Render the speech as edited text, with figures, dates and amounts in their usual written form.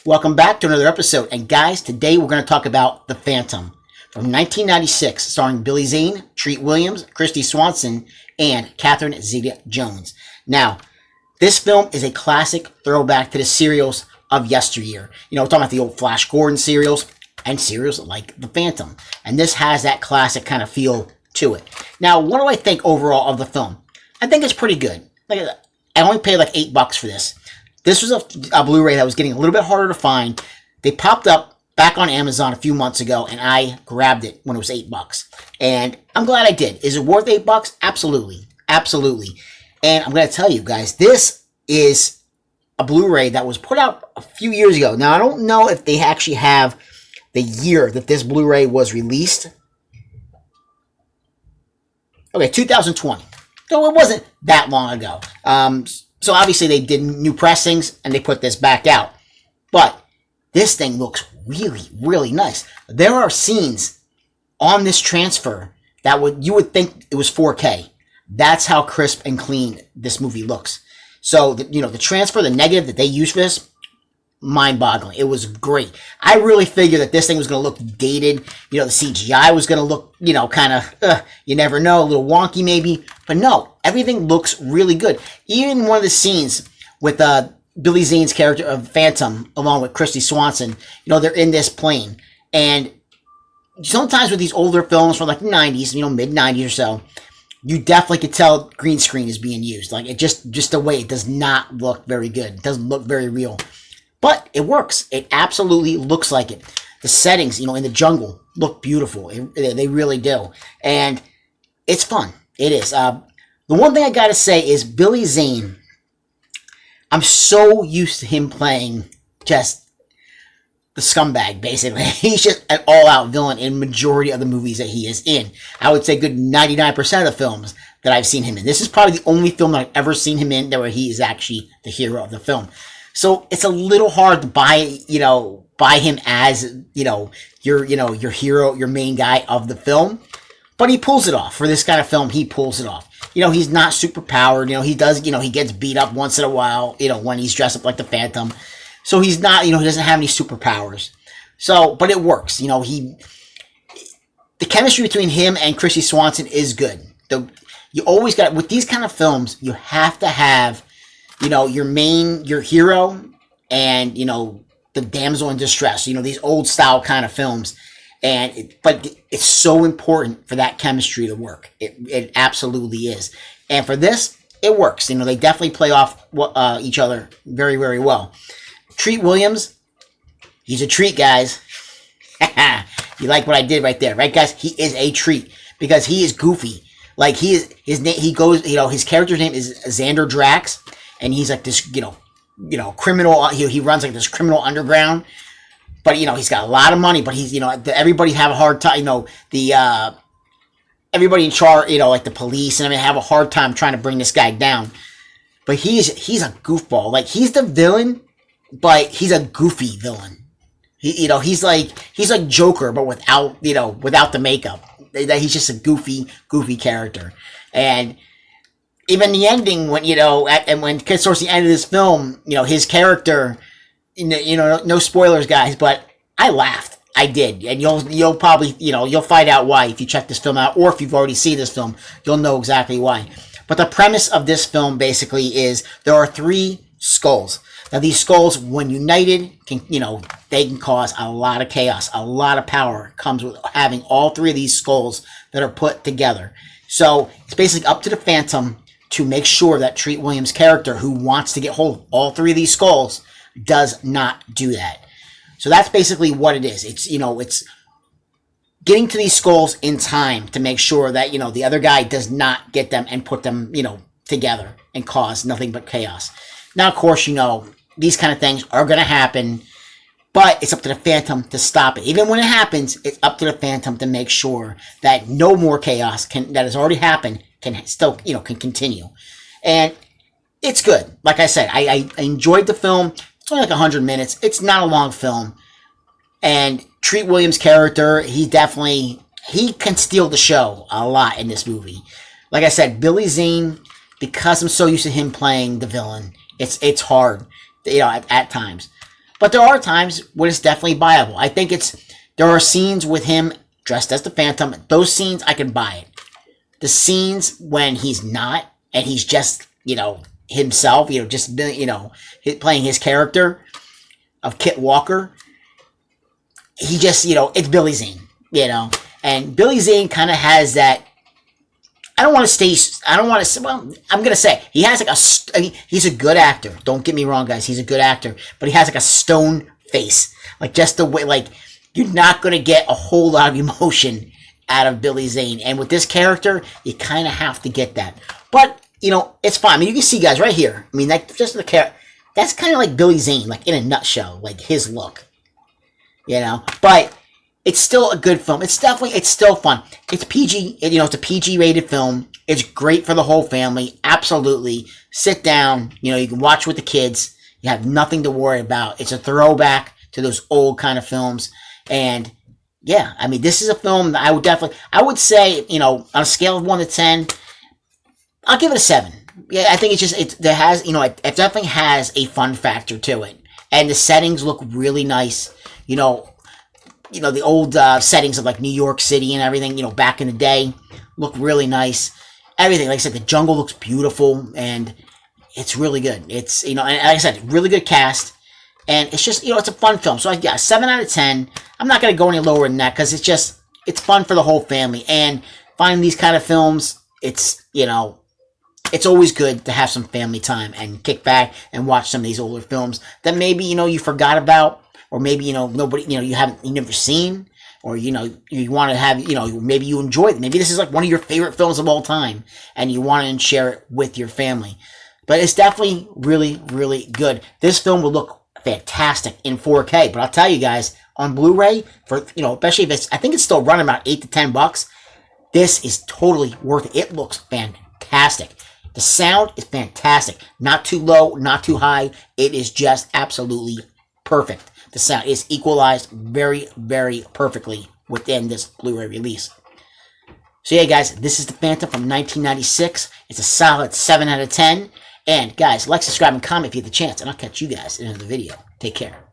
Welcome back to another episode. And guys, today we're going to talk about The Phantom from 1996, starring Billy Zane, Treat Williams, Christy Swanson, and Catherine Zeta-Jones. Now, this film is a classic throwback to the serials of yesteryear. We're talking about the old Flash Gordon serials and serials like The Phantom. And this has that classic kind of feel to it. Now, what do I think overall of the film? I think it's pretty good. I only paid like $8 for this. This was a Blu-ray that was getting a little bit harder to find. They popped up back on Amazon a few months ago, and I grabbed it when it was $8. And I'm glad I did. Is it worth $8? Absolutely. Absolutely. And I'm going to tell you guys, this is a Blu-ray that was put out a few years ago. Now, I don't know if they actually have the year that this Blu-ray was released. Okay, 2020. So it wasn't that long ago. So obviously they did new pressings and they put this back out. But this thing looks really, really nice. There are scenes on this transfer that you would think it was 4K. That's how crisp and clean this movie looks. So, the transfer, the negative that they used for this, mind-boggling. It was great. I really figured that this thing was going to look dated. The CGI was going to look, kind of, you never know, a little wonky maybe. But no, everything looks really good. Even one of the scenes with Billy Zane's character of Phantom, along with Christy Swanson, they're in this plane. And sometimes with these older films from like the 90s, mid-90s or so, you definitely could tell green screen is being used. Like, it just the way it does not look very good. It doesn't look very real. But it works. It absolutely looks like it. The settings, in the jungle look beautiful. They really do. And it's fun. It is. The one thing I got to say is Billy Zane, I'm so used to him playing just the scumbag, basically. He's just an all-out villain in majority of the movies that he is in. I would say good 99% of the films that I've seen him in. This is probably the only film that I've ever seen him in where he is actually the hero of the film. So it's a little hard to buy him as, your hero, your main guy of the film. But he pulls it off. For this kind of film, he pulls it off. He's not super powered. He does, he gets beat up once in a while, when he's dressed up like the Phantom. So he's not, he doesn't have any superpowers. So, but it works. The chemistry between him and Christy Swanson is good. You always got, with these kind of films, you have to have, your hero and, the damsel in distress, these old style kind of films. But it's so important for that chemistry to work. It absolutely is. And for this, it works. They definitely play off each other very, very well. Treat Williams, he's a treat, guys. You like what I did right there, right, guys? He is a treat because he is goofy. Like, his character's name is Xander Drax. And he's like this, criminal. He runs like this criminal underground. But, he's got a lot of money. But he's, everybody have a hard time. Everybody in charge, like the police and have a hard time trying to bring this guy down. But he's a goofball. Like, he's the villain, but he's a goofy villain. He's like Joker, but without the makeup. He's just a goofy character. And even the ending, when and when towards the end of this film, his character, no spoilers, guys, but I laughed. I did, and you'll probably you'll find out why if you check this film out, or if you've already seen this film, you'll know exactly why. But the premise of this film basically is there are 3 skulls. Now these skulls, when united, they can cause a lot of chaos. A lot of power comes with having all 3 of these skulls that are put together. So it's basically up to the Phantom to make sure that Treat Williams' character, who wants to get hold of all 3 of these skulls, does not do that. So that's basically what it is. It's, it's getting to these skulls in time to make sure that, the other guy does not get them and put them, together and cause nothing but chaos. Now, of course, these kind of things are going to happen, but it's up to the Phantom to stop it. Even when it happens, it's up to the Phantom to make sure that no more chaos that has already happened can still, can continue. And it's good. Like I said, I enjoyed the film. It's only like 100 minutes. It's not a long film. And Treat Williams' character, he can steal the show a lot in this movie. Like I said, Billy Zane, because I'm so used to him playing the villain, it's hard, at times. But there are times when it's definitely buyable. I think there are scenes with him dressed as the Phantom. Those scenes, I can buy it. The scenes when he's not, and he's just, himself, just, playing his character of Kit Walker, he just, it's Billy Zane, and Billy Zane kind of has that. I'm going to say he has he's a good actor. Don't get me wrong, guys. He's a good actor, but he has like a stone face. Like just the way, you're not going to get a whole lot of emotion out of Billy Zane. And with this character, you kind of have to get that. But, it's fine. I mean, you can see, guys, right here. I mean, just the character. That's kind of like Billy Zane, in a nutshell, his look. But it's still a good film. It's still fun. It's PG, it's a PG-rated film. It's great for the whole family. Absolutely. Sit down, you can watch with the kids. You have nothing to worry about. It's a throwback to those old kind of films. And, yeah, I mean, this is a film that I would say, on a scale of 1 to 10, I'll give it a 7. Yeah, I think it definitely has a fun factor to it. And the settings look really nice. The old settings of New York City and everything, back in the day, look really nice. Everything, like I said, the jungle looks beautiful, and it's really good. It's, and like I said, really good cast, and it's just, it's a fun film. So, 7 out of 10. I'm not going to go any lower than that, because it's fun for the whole family, and finding these kind of films, it's always good to have some family time and kick back and watch some of these older films that maybe, you forgot about, or maybe, nobody, you never seen, or, you want to have, maybe you enjoy it. Maybe this is one of your favorite films of all time, and you want to share it with your family. But it's definitely really, really good. This film will look fantastic in 4K, but I'll tell you guys, on Blu-ray, for, especially if I think it's still running about $8 to $10, this is totally worth it. It looks fantastic. The sound is fantastic. Not too low, not too high. It is just absolutely perfect. The sound is equalized very, very perfectly within this Blu-ray release. So yeah, guys, this is the Phantom from 1996. It's a solid 7 out of 10. And guys, like, subscribe, and comment if you get the chance. And I'll catch you guys in another video. Take care.